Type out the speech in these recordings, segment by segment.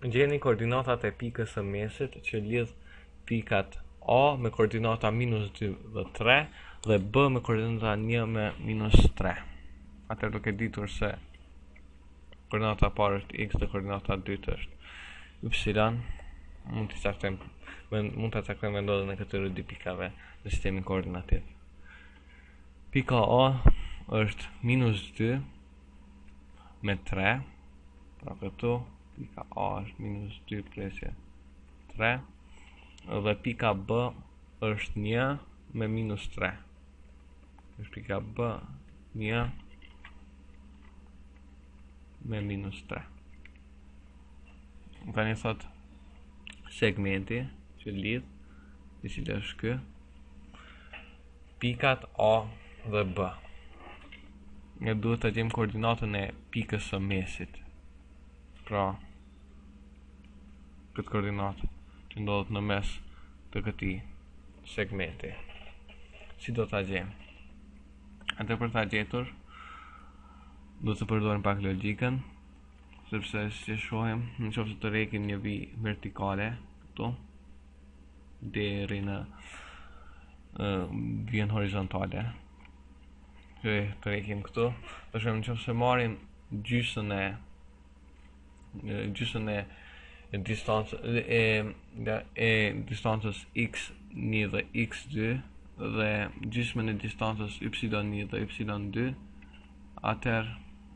Gjeni koordinatat e pikës së mesit që lidh pikat A me koordinata -2 dhe 3 dhe B me koordinata 1 me -3. Atëherë duke ditur se koordinata e parë është x dhe koordinata e dytë është y, mund ta caktojmë vendodhjen e këtyre dy pikave në sistemin koordinativ. Pika A është -2 me 3, pra këtu pika A është -2 presje 3, dhe pika B është 1 me -3. është pika B 1 me -3. Tani thot segmenti që lidh, i cili është ky, pikat A dhe B. Ne duhet të gjejmë koordinatën e pikës së mesit. Pra, këtë koordinatë që ndodhet në mes të këtij segmenti. Si do ta gjejmë? Atë për ta gjetur do të përdorim pak logjikën, sepse si shohim, nëse të rekim një vijë vertikale këtu deri në vijën horizontale. Të rekim këtu, do shohim nëse marrim gjysmën e distancës x1 dhe x2 dhe gjysmën e distancës y1 dhe y2, atëherë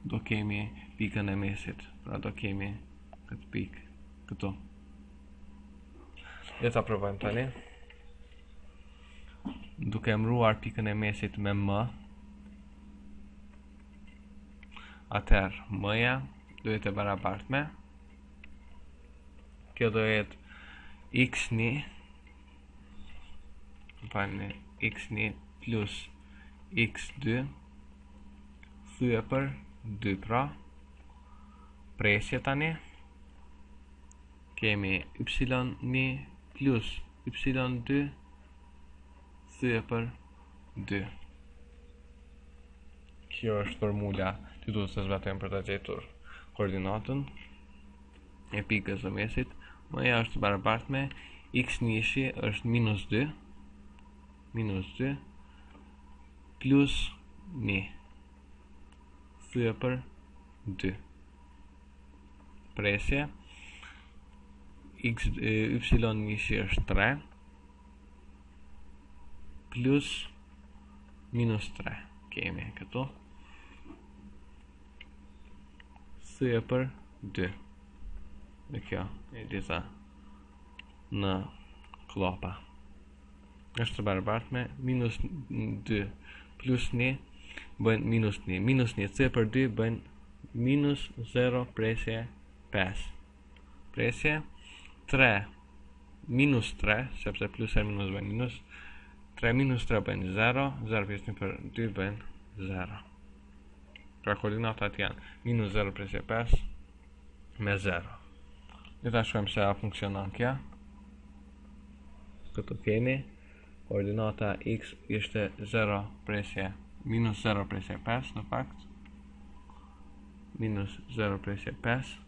do kemi pikën e mesit. Pra do kemi këtë pikë këtu. Le ta provojmë tani. Duke emëruar pikën e mesit me m, atëherë m-ja do jetë e barabartë me, kjo do jetë x1 plus x2 thye për 2, pra presje tani kemi y1 plus y2 thye për 2. Kjo është formula që duhet të zbatojmë për të gjetur koordinatën e pikës së mesit. M-ja është barabartë me x1 është -2 plus 1 thye për 2. Presje y1 është 3 plus -3 kemi këtu thye për 2. Dhe kjo e gjitha në klopa është barabartë me -2 plus 1 bën -1. -1 thye për 2 bën -0 presje 5. Presje 3 -3, sepse plus e minus bën minus. 3 minus 3 bën 0, 0 pjesë 1 për 2 bën 0. Pra koordinatat janë -0 presje 5 me 0. Dhe ta shohim se a funksionon kjo. Këtu kemi koordinata x ishte -0 presje 5 në fakt. -0 presje 5.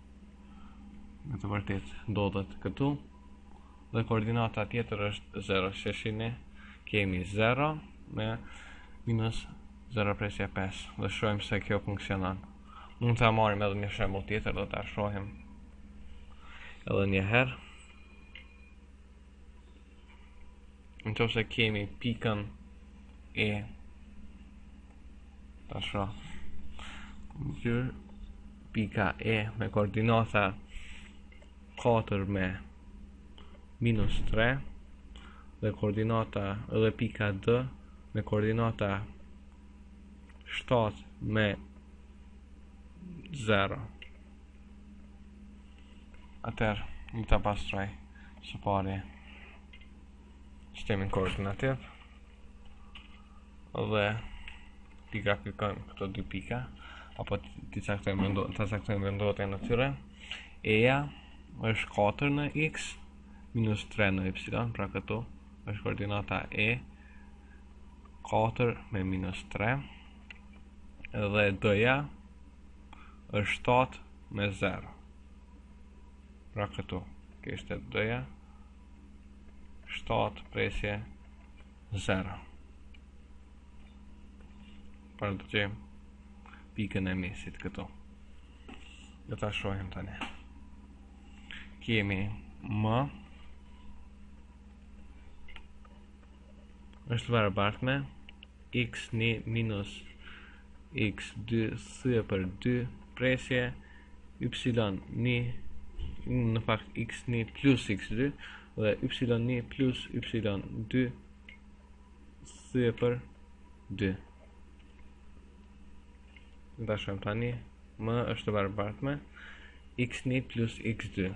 Në të vërtet ndodhet këtu. Dhe koordinata tjetër është 0. Sheshini kemi 0 me -0 presje 5. Dhe shohim se kjo funksionon. Mund ta marrim edhe një shembull tjetër, do ta shohim edhe një herë. Nëse kemi pikën e ta shoh pika e me koordinata 4 me -3 dhe koordinata edhe pika D me koordinata 7 me 0. Atëherë, një ta pastroj së pari sistemin koordinativ dhe pika kërkojmë këto dy pika, apo të caktojmë vendodhjen e tyre. E-ja është 4 në x minus 3 në y, pra këtu është koordinata e 4 me -3, dhe d-ja është 7 me 0, Pra këtu kishte d-ja 7 presje 0. Pra të gjejmë pikën e mesit këtu. Do ta shohim tani. Kemi m është barabartë me x1 minus x2 thye për 2 presje y1 në fakt x1 plus x2 dhe y1 plus y2 thye për 2. Da shohim tani, m është barabartë me x1 plus x2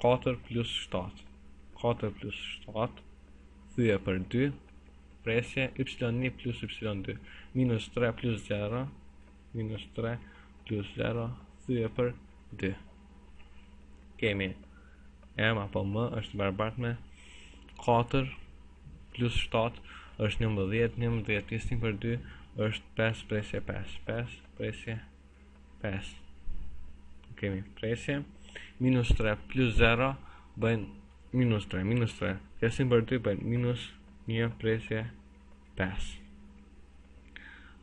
4 plus 7 4 plus 7 thye për 2 presje y1 plus y2 minus 3 plus 0 minus 3 plus 0 thye për 2. Kemi m apo m është barabartë me 4 plus 7 është 11 11 për 2 është 5 presje 5 5 presje 5. Kemi presje minus 3 plus 0 bëjnë minus 3 kesim për 2 bëjnë minus 1 presje 5.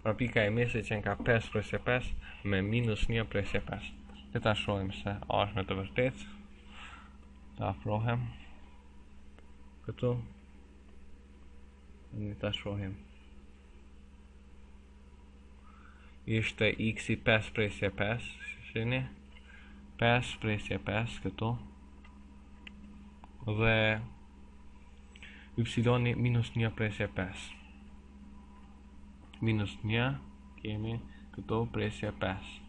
Pra pika e mesit që ka 5 presje 5 me minus 1 presje 5. Le ta shohim se a është me të vërtet. Ta afrohem këtu. Ne ta shohim. Ishte x i 5 presje 5, shini 5 presje 5 këtu dhe y minus 1 presje 5 minus 1 kemi këtu presje 5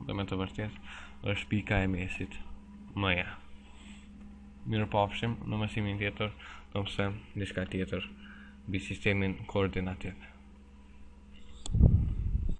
dhe me të vërtet është pika e mesit mëja. Mirë pafshim në mësimin tjetër, të mësojmë diçka tjetër mbi sistemin koordinativ.